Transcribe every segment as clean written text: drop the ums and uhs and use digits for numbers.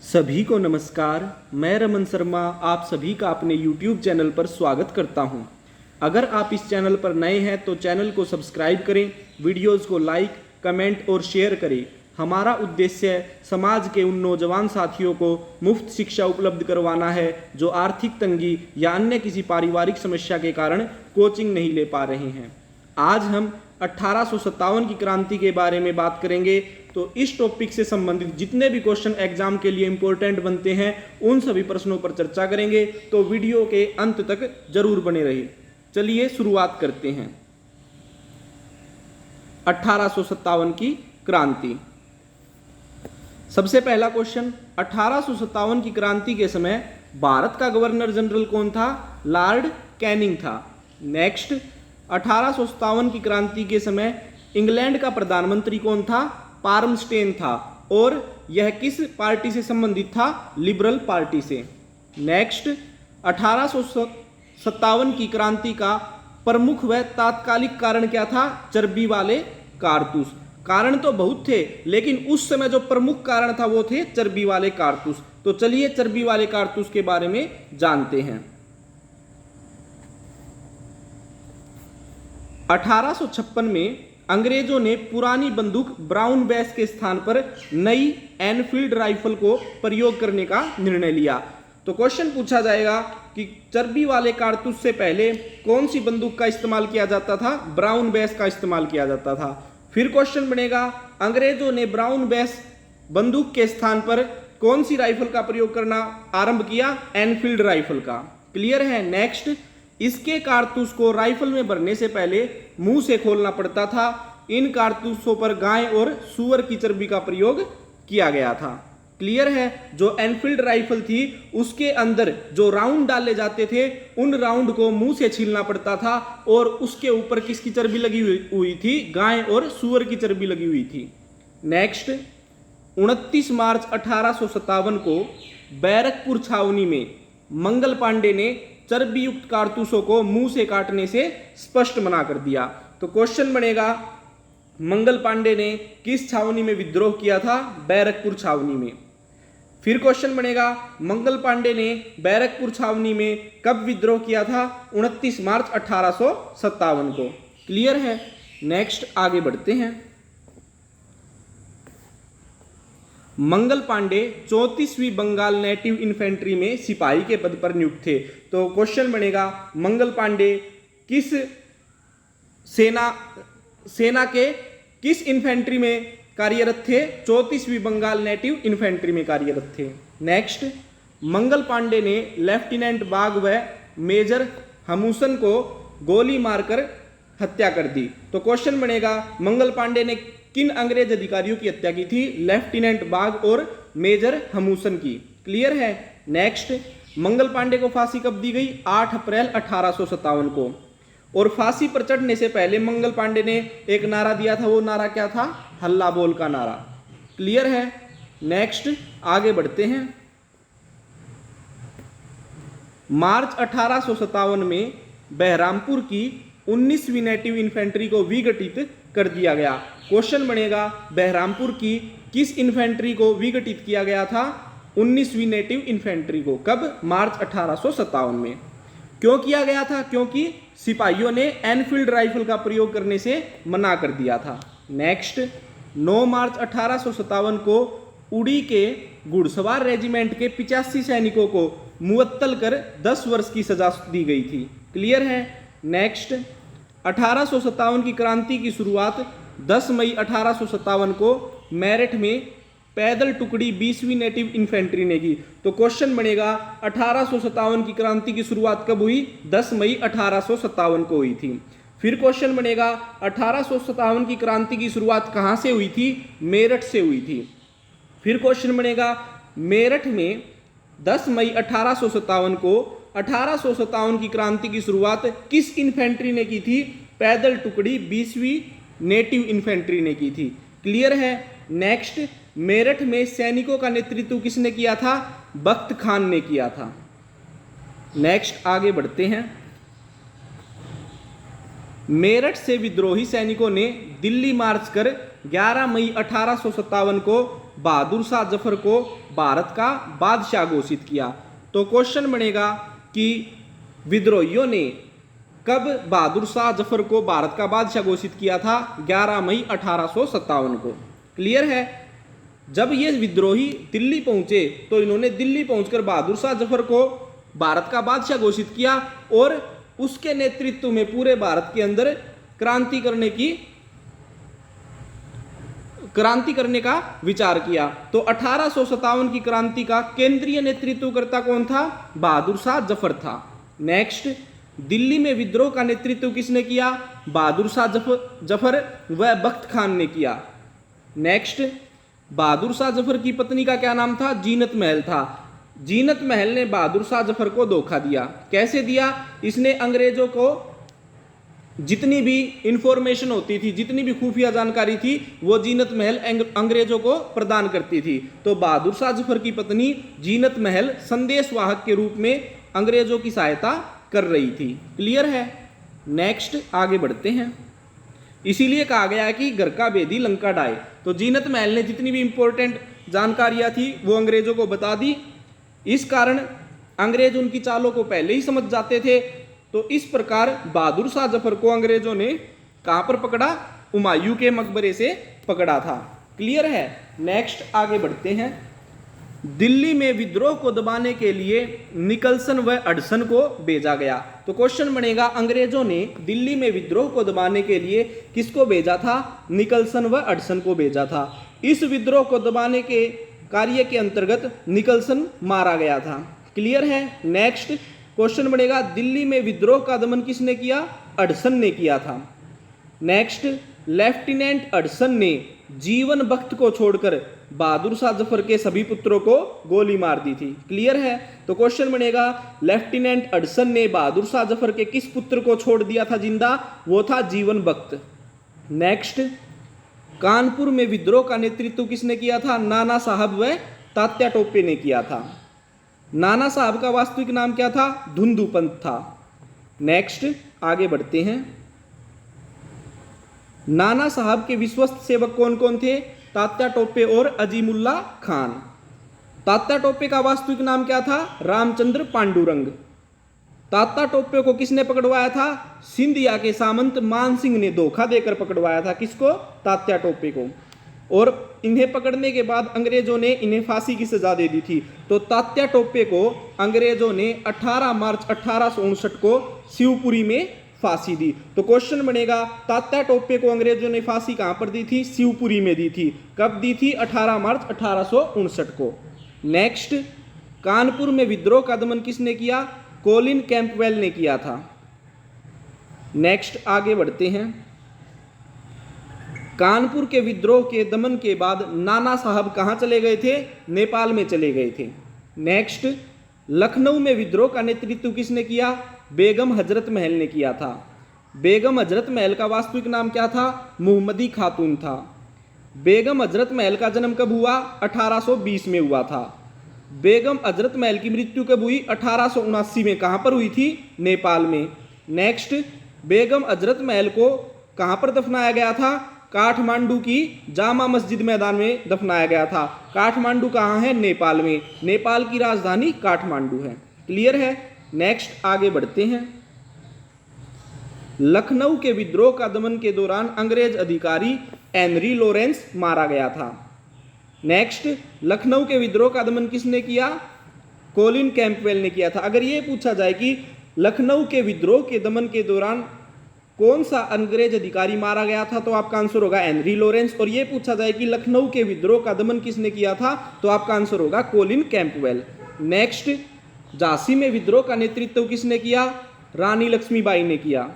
सभी को नमस्कार। मैं रमन शर्मा आप सभी का अपने YouTube चैनल पर स्वागत करता हूं। अगर आप इस चैनल पर नए हैं तो चैनल को सब्सक्राइब करें, वीडियोस को लाइक, कमेंट और शेयर करें। हमारा उद्देश्य समाज के उन नौजवान साथियों को मुफ्त शिक्षा उपलब्ध करवाना है जो आर्थिक तंगी या अन्य किसी पारिवारिक समस्या के कारण कोचिंग नहीं ले पा रहे हैं। आज हम 1857 की क्रांति के बारे में बात करेंगे। तो इस टॉपिक से संबंधित जितने भी क्वेश्चन एग्जाम के लिए इंपॉर्टेंट बनते हैं उन सभी प्रश्नों पर चर्चा करेंगे, तो वीडियो के अंत तक जरूर बने रहिए। चलिए शुरुआत करते हैं। 1857 की क्रांति। सबसे पहला क्वेश्चन, 1857 की क्रांति के समय भारत का गवर्नर जनरल कौन था? लॉर्ड कैनिंग था। नेक्स्ट, 1857 की क्रांति के समय इंग्लैंड का प्रधानमंत्री कौन था? पार्मस्टेन था। और यह किस पार्टी से संबंधित था? लिबरल पार्टी से। नेक्स्ट, 1857 की क्रांति का प्रमुख व तात्कालिक कारण क्या था? चर्बी वाले कारतूस। कारण तो बहुत थे लेकिन उस समय जो प्रमुख कारण था वो थे चर्बी वाले कारतूस। तो चलिए चर्बी वाले कारतूस के बारे में जानते हैं। 1856 में अंग्रेजों ने पुरानी बंदूक ब्राउन बेस के स्थान पर नई एनफील्ड राइफल को प्रयोग करने का निर्णय लिया। तो क्वेश्चन पूछा जाएगा कि चर्बी वाले कारतूस से पहले कौन सी बंदूक का इस्तेमाल किया जाता था? ब्राउन बेस का इस्तेमाल किया जाता था। फिर क्वेश्चन बनेगा, अंग्रेजों ने ब्राउन बेस बंदूक के स्थान पर कौन सी राइफल का प्रयोग करना आरंभ किया? एनफील्ड राइफल का। क्लियर है। नेक्स्ट, इसके कारतूस को राइफल में भरने से पहले मुंह से खोलना पड़ता था। इन कारतूसों पर गाय और सूअर की चर्बी का प्रयोग किया गया था। क्लियर है। जो एनफील्ड राइफल थी उसके अंदर जो राउंड डाले जाते थे उन राउंड को मुंह से छीलना पड़ता था और उसके ऊपर किसकी चर्बी लगी हुई थी? गाय और सूअर की चर्बी लगी हुई थी। नेक्स्ट, 29 मार्च 1857 को बैरकपुर छावनी में मंगल पांडे ने चर्बी युक्त कारतूसों को मुंह से काटने से स्पष्ट मना कर दिया। तो क्वेश्चन बनेगा, मंगल पांडे ने किस छावनी में विद्रोह किया था? बैरकपुर छावनी में। फिर क्वेश्चन बनेगा, मंगल पांडे ने बैरकपुर छावनी में कब विद्रोह किया था? 29 मार्च 1857 को। क्लियर है। नेक्स्ट आगे बढ़ते हैं। मंगल पांडे 34वीं बंगाल नेटिव इन्फेंट्री में सिपाही के पद पर नियुक्त थे। तो क्वेश्चन बनेगा, मंगल पांडे किस सेना के किस इन्फेंट्री में कार्यरत थे? 34वीं बंगाल नेटिव इन्फेंट्री में कार्यरत थे। नेक्स्ट, मंगल पांडे ने लेफ्टिनेंट बाग व मेजर हमूसन को गोली मारकर हत्या कर दी। तो क्वेश्चन बनेगा, मंगल पांडे ने किन अंग्रेज अधिकारियों की हत्या की थी? लेफ्टिनेंट बाग और मेजर हमूसन की। क्लियर है। नेक्स्ट, मंगल पांडे को फांसी कब दी गई? 8 अप्रैल 1857 को। और फांसी पर चढ़ने से पहले मंगल पांडे ने एक नारा दिया था। वो नारा क्या था? हल्ला बोल का नारा। क्लियर है। नेक्स्ट आगे बढ़ते हैं। मार्च 1857 में बहरामपुर की 19वीं नेटिव इन्फेंट्री को विघटित कर दिया गया। क्वेश्चन बनेगा, बहरामपुर की किस इन्फेंट्री को विघटित किया गया था? 19वीं नेटिव इन्फेंट्री को। कब? मार्च 1857 में। क्यों किया गया था? क्योंकि सिपाहियों ने एनफील्ड राइफल का प्रयोग करने से मना कर दिया था। नेक्स्ट, 9 मार्च 1857 को उड़ी के घुड़सवार रेजिमेंट के 85 सैनिकों को मुअत्तल कर 10 वर्ष की सजा दी गई थी। क्लियर है। नेक्स्ट, 1857 की क्रांति की शुरुआत 10 मई 1857 को मेरठ में पैदल टुकड़ी 20वीं नेटिव इन्फेंट्री ने की। तो क्वेश्चन बनेगा, 1857 की क्रांति की शुरुआत कब हुई? 10 मई 1857 को हुई थी। फिर क्वेश्चन बनेगा, 1857 की क्रांति की शुरुआत कहाँ से हुई थी? मेरठ से हुई थी। फिर क्वेश्चन बनेगा, मेरठ में 10 मई 1857 को 1857 की क्रांति की शुरुआत किस इन्फेंट्री ने की थी? पैदल टुकड़ी 20वीं नेटिव इन्फेंट्री ने की थी। क्लियर है। नेक्स्ट, मेरठ में सैनिकों का नेतृत्व किसने किया था? बख्त खान ने किया था। नेक्स्ट आगे बढ़ते हैं। मेरठ से विद्रोही सैनिकों ने दिल्ली मार्च कर 11 मई 1857 को बहादुर शाह जफर को भारत का बादशाह घोषित किया? तो क्वेश्चन बनेगा कि विद्रोहियों ने कब बहादुर शाह जफर को भारत का बादशाह घोषित किया था? 11 मई 1857 को। क्लियर है? जब ये विद्रोही दिल्ली पहुंचे तो इन्होंने दिल्ली पहुंचकर बहादुर शाह जफर को भारत का बादशाह घोषित किया और उसके नेतृत्व में पूरे भारत के अंदर क्रांति करने का विचार किया। तो 1857 की क्रांति का केंद्रीय नेतृत्वकर्ता कौन था? बहादुर शाह जफर था। नेक्स्ट, दिल्ली में विद्रोह का नेतृत्व किसने किया? बहादुर शाह जफर व बख्त खान ने किया। नेक्स्ट, बहादुर शाह जफर की पत्नी का क्या नाम था? जीनत महल था। जीनत महल ने बहादुर शाह जफर को धोखा दिया। कैसे दिया? इसने अंग्रेजों को जितनी भी इंफॉर्मेशन होती थी, जितनी भी खुफिया जानकारी थी, वो जीनत महल अंग्रेजों को प्रदान करती थी। तो बहादुर शाह जफर की पत्नी जीनत महल संदेशवाहक के रूप में अंग्रेजों की सहायता कर रही थी। क्लियर है? नेक्स्ट आगे बढ़ते हैं। इसीलिए कहा गया कि घर का भेदी लंका ढाए। तो जीनत महल ने जितनी भी इंपॉर्टेंट जानकारियां थी वो अंग्रेजों को बता दी। इस कारण अंग्रेज उनकी चालों को पहले ही समझ जाते थे। तो इस प्रकार बहादुर शाह जफर को अंग्रेजों ने कहां पर पकड़ा? हुमायूं के मकबरे से पकड़ा था। क्लियर है? नेक्स्ट आगे बढ़ते हैं। दिल्ली में विद्रोह को दबाने के लिए निकलसन व हडसन को भेजा गया। तो क्वेश्चन बनेगा, अंग्रेजों ने दिल्ली में विद्रोह को दबाने के लिए किसको भेजा था? निकलसन व हडसन को भेजा था। इस विद्रोह को दबाने के कार्य के अंतर्गत निकलसन मारा गया था। क्लियर है? नेक्स्ट क्वेश्चन बनेगा, दिल्ली में विद्रोह का दमन किसने किया? हडसन ने किया था। नेक्स्ट, लेफ्टिनेंट हडसन ने जीवन बख्त को छोड़कर बहादुर शाह जफर के सभी पुत्रों को गोली मार दी थी। क्लियर है? तो क्वेश्चन बनेगा, लेफ्टिनेंट हडसन ने बहादुर शाह जफर के किस पुत्र को छोड़ दिया था जिंदा? वो था जीवन बख्त। नेक्स्ट, कानपुर में विद्रोह का नेतृत्व किसने किया था? नाना साहब व तात्या टोपे ने किया था। नाना साहब का वास्तविक नाम क्या था? धुंधुपंत था। नेक्स्ट आगे बढ़ते हैं। नाना साहब के विश्वस्त सेवक कौन कौन थे? तात्या टोपे और अजीमुल्ला खान। तात्या टोपे का वास्तविक नाम क्या था? रामचंद्र पांडुरंग। तात्या टोपे को किसने पकड़वाया था? सिंधिया के सामंत मान सिंह ने धोखा देकर पकड़वाया था। किसको? तात्या टोपे को। और इन्हें पकड़ने के बाद अंग्रेजों ने इन्हें फांसी की सजा दे दी थी। तो तात्या टोपे को अंग्रेजों ने 18 मार्च 1859 को शिवपुरी में फांसी दी। तो क्वेश्चन बनेगा, तात्या टोपे को अंग्रेजों ने फांसी कहां पर दी थी? शिवपुरी में दी थी। कब दी थी? 18 मार्च 1859 को। नेक्स्ट, कानपुर में विद्रोह का दमन किसने किया? कोलिन कैंपवेल ने किया था। नेक्स्ट आगे बढ़ते हैं। कानपुर के विद्रोह के दमन के बाद नाना साहब कहां चले गए थे? नेपाल में चले गए थे। नेक्स्ट, लखनऊ में विद्रोह का नेतृत्व किसने किया? बेगम हजरत महल ने किया था। बेगम हजरत महल का वास्तविक नाम क्या था? मुहम्मदी खातून था। बेगम हजरत महल का जन्म कब हुआ? 1820 में हुआ था। बेगम हजरत महल की मृत्यु कब हुई? 1879 में। कहां पर हुई थी? नेपाल में। नेक्स्ट, बेगम हजरत महल को कहां पर दफनाया गया था? काठमांडू की जामा मस्जिद मैदान में दफनाया गया था। काठमांडू कहाँ है? नेपाल में। नेपाल की राजधानी काठमांडू है। क्लियर है? नेक्स्ट आगे बढ़ते हैं। लखनऊ के विद्रोह का दमन के दौरान अंग्रेज अधिकारी हेनरी लॉरेंस मारा गया था। नेक्स्ट, लखनऊ के विद्रोह का दमन किसने किया? कोलिन कैंपवेल ने किया था। अगर ये पूछा जाए कि लखनऊ के विद्रोह के दमन के दौरान कौन सा अंग्रेज अधिकारी मारा गया था, तो आपका आंसर होगा हेनरी लॉरेंस। और यह पूछा जाए कि लखनऊ के विद्रोह का दमन किसने किया था, तो आपका आंसर होगा कोलिन कैंपवेल। नेक्स्ट, झांसी में विद्रोह का नेतृत्व किसने किया? रानी लक्ष्मीबाई ने किया।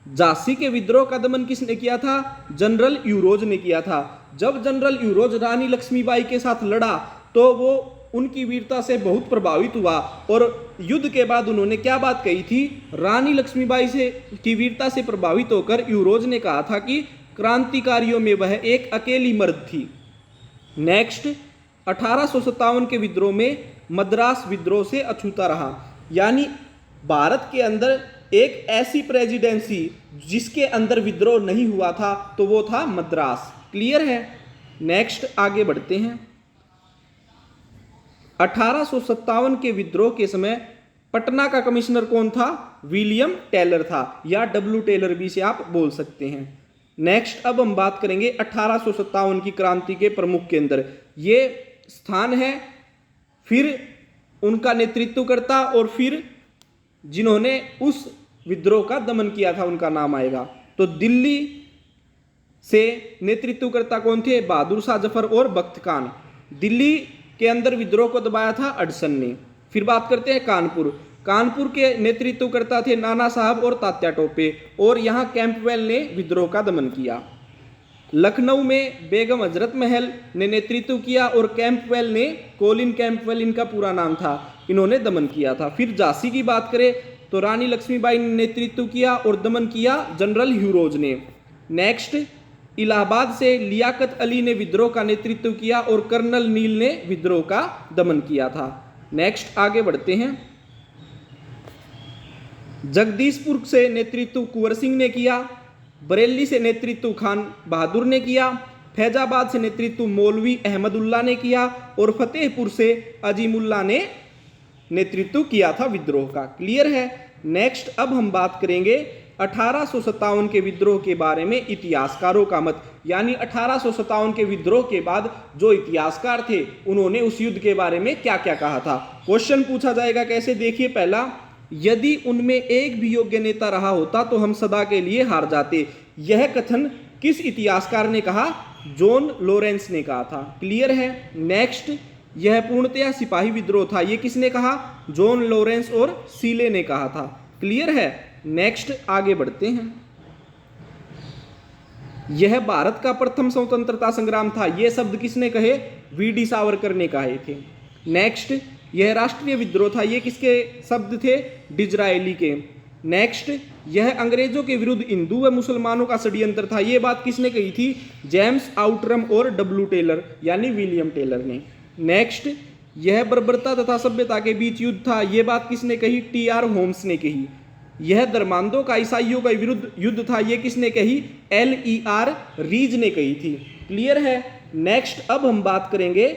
झांसी के विद्रोह का दमन किसने किया था? जनरल यूरोज ने किया था। जब जनरल यूरोज रानी लक्ष्मीबाई के साथ लड़ा तो वो उनकी वीरता से बहुत प्रभावित हुआ और युद्ध के बाद उन्होंने क्या बात कही थी? रानी लक्ष्मीबाई से की वीरता से प्रभावित होकर यूरोज ने कहा था कि क्रांतिकारियों में वह एक अकेली मर्द थी। नेक्स्ट, 1857 के विद्रोह में मद्रास विद्रोह से अछूता रहा। यानी भारत के अंदर एक ऐसी प्रेसिडेंसी जिसके अंदर विद्रोह नहीं हुआ था तो वो था मद्रास। क्लियर है? नेक्स्ट आगे बढ़ते हैं। 1857 के विद्रोह के समय पटना का कमिश्नर कौन था? विलियम टेलर था, या डब्ल्यू टेलर भी से आप बोल सकते हैं। नेक्स्ट अब हम बात करेंगे 1857 की क्रांति के प्रमुख के अंदर ये स्थान है, फिर उनका नेतृत्वकर्ता और फिर जिन्होंने उस विद्रोह का दमन किया था उनका नाम आएगा। तो दिल्ली से नेतृत्वकर्ता कौन थे? बहादुर शाह जफर और बख्त खान। दिल्ली के अंदर विद्रोह को दबाया था अडसन ने। फिर बात करते हैं कानपुर। कानपुर के नेतृत्वकर्ता थे नाना साहब और तात्या टोपे, और यहाँ कैंपवेल ने विद्रोह का दमन किया। लखनऊ में बेगम हजरत महल ने नेतृत्व किया और कैंपवेल ने, कोलिन कैंपवेल इनका पूरा नाम था, इन्होंने दमन किया था। फिर झांसी की बात करें तो रानी लक्ष्मीबाई ने नेतृत्व किया और दमन किया जनरल ह्यूरोज ने। नेक्स्ट इलाहाबाद से लियाकत अली ने विद्रोह का नेतृत्व किया और कर्नल नील ने विद्रोह का दमन किया था। नेक्स्ट आगे बढ़ते हैं। जगदीशपुर से नेतृत्व कुंवर सिंह ने किया, बरेली से नेतृत्व खान बहादुर ने किया, फैजाबाद से नेतृत्व मौलवी अहमदुल्ला ने किया और फतेहपुर से अजीमुल्ला ने नेतृत्व किया था विद्रोह का। क्लियर है। नेक्स्ट अब हम बात करेंगे 1857 के विद्रोह के बारे में इतिहासकारों का मत, यानी 1857 के विद्रोह के बाद जो इतिहासकार थे उन्होंने उस युद्ध के बारे में क्या क्या कहा था। क्वेश्चन पूछा जाएगा कैसे, देखिए पहला, यदि उनमें एक भी योग्य नेता रहा होता तो हम सदा के लिए हार जाते। यह कथन किस इतिहासकार ने कहा? जॉन लॉरेंस ने कहा था। क्लियर है। नेक्स्ट, यह पूर्णतया सिपाही विद्रोह था, यह किसने कहा? जॉन लॉरेंस और सीले ने कहा था। क्लियर है। नेक्स्ट आगे बढ़ते हैं। यह भारत का प्रथम स्वतंत्रता संग्राम था, यह शब्द किसने कहे? वी.डी. सावरकर ने कहे थे। नेक्स्ट, यह राष्ट्रीय विद्रोह था, यह किसके शब्द थे? डिजरायली के। नेक्स्ट, यह अंग्रेजों के विरुद्ध हिंदू व मुसलमानों का षड्यंत्र था, यह बात किसने कही थी? जेम्स आउटरम और डब्ल्यू टेलर यानी विलियम टेलर ने। नेक्स्ट, यह बर्बरता तथा सभ्यता के बीच युद्ध था, यह बात किसने कही? टी.आर. होम्स ने कही। यह धर्मांधों का ईसाइयों का विरुद्ध युद्ध था, यह किसने कही? L.E.R. रीज ने कही थी। क्लियर है। नेक्स्ट अब हम बात करेंगे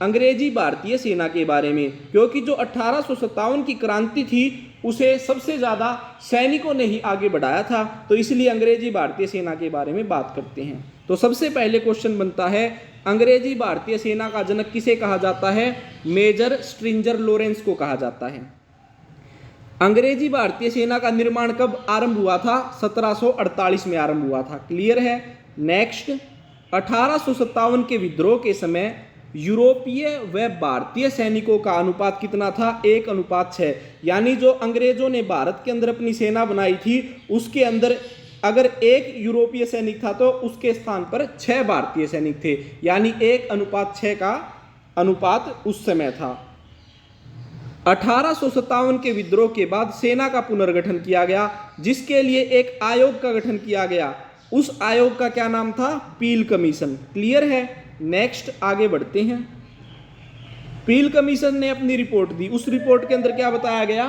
अंग्रेजी भारतीय सेना के बारे में, क्योंकि जो 1857 की क्रांति थी उसे सबसे ज्यादा सैनिकों ने ही आगे बढ़ाया था, तो इसलिए अंग्रेजी भारतीय सेना के बारे में बात करते हैं। तो सबसे पहले क्वेश्चन बनता है, अंग्रेजी भारतीय सेना का जनक किसे कहा जाता है? मेजर स्ट्रिंजर लॉरेंस को कहा जाता है। अंग्रेजी भारतीय सेना का निर्माण कब आरंभ हुआ था? 1748 में आरंभ हुआ था। क्लियर है। नेक्स्ट, 1857 के विद्रोह के समय यूरोपीय व भारतीय सैनिकों का अनुपात कितना था? 1:6। यानी जो अंग्रेजों ने भारत के अंदर अपनी सेना बनाई थी उसके अंदर अगर 1 यूरोपीय सैनिक था तो उसके स्थान पर 6 भारतीय सैनिक थे, यानी 1:6 का अनुपात उस समय था। 1857 के विद्रोह के बाद सेना का पुनर्गठन किया गया, जिसके लिए एक आयोग का गठन किया गया। उस आयोग का क्या नाम था? पील कमीशन। क्लियर है। नेक्स्ट आगे बढ़ते हैं। पील कमीशन ने अपनी रिपोर्ट दी, उस रिपोर्ट के अंदर क्या बताया गया?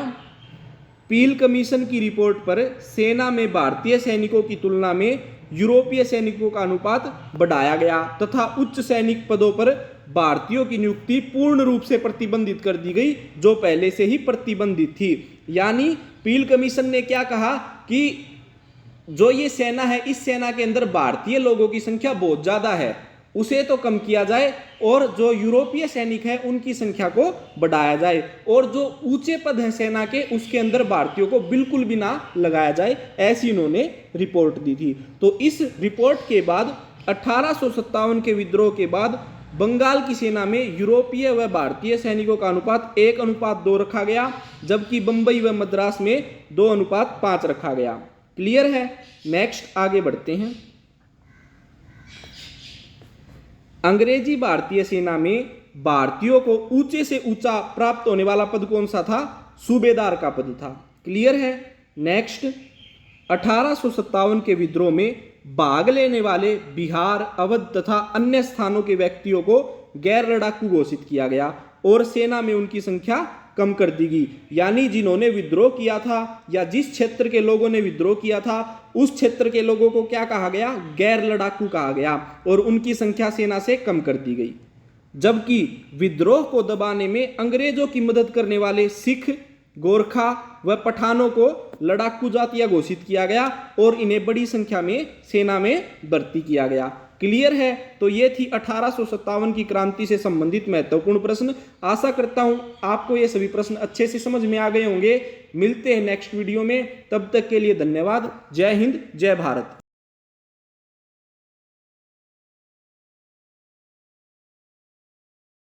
पील कमीशन की रिपोर्ट पर सेना में भारतीय सैनिकों की तुलना में यूरोपीय सैनिकों का अनुपात बढ़ाया गया तथा उच्च सैनिक पदों पर भारतीयों की नियुक्ति पूर्ण रूप से प्रतिबंधित कर दी गई, जो पहले से ही प्रतिबंधित थी। यानी पील कमीशन ने क्या कहा कि जो ये सेना है, इस सेना के अंदर भारतीय लोगों की संख्या बहुत ज्यादा है, उसे तो कम किया जाए और जो यूरोपीय सैनिक हैं उनकी संख्या को बढ़ाया जाए, और जो ऊंचे पद हैं सेना के उसके अंदर भारतीयों को बिल्कुल भी ना लगाया जाए, ऐसी उन्होंने रिपोर्ट दी थी। तो इस रिपोर्ट के बाद 1857 के विद्रोह के बाद बंगाल की सेना में यूरोपीय व भारतीय सैनिकों का अनुपात 1:2 रखा गया, जबकि बंबई व मद्रास में 2:5 रखा गया। क्लियर है। नेक्स्ट आगे बढ़ते हैं। अंग्रेजी भारतीय सेना में भारतीयों को ऊंचे से ऊंचा प्राप्त होने वाला पद कौन सा था? सूबेदार का पद था। क्लियर है। नेक्स्ट, 1857 के विद्रोह में भाग लेने वाले बिहार, अवध तथा अन्य स्थानों के व्यक्तियों को गैर लड़ाकू घोषित किया गया और सेना में उनकी संख्या कम कर दी गई। यानी जिन्होंने विद्रोह किया था या जिस क्षेत्र के लोगों ने विद्रोह किया था उस क्षेत्र के लोगों को क्या कहा गया, गैर लड़ाकू कहा गया और उनकी संख्या सेना से कम कर दी गई। जबकि विद्रोह को दबाने में अंग्रेजों की मदद करने वाले सिख, गोरखा व पठानों को लड़ाकू जातियां घोषित किया गया और इन्हें बड़ी संख्या में सेना में भर्ती किया गया। क्लियर है? तो ये थी 1857 की क्रांति से संबंधित महत्वपूर्ण प्रश्न। आशा करता हूं आपको ये सभी प्रश्न अच्छे से समझ में आ गए होंगे। मिलते हैं नेक्स्ट वीडियो में, तब तक के लिए धन्यवाद। जय हिंद, जय भारत।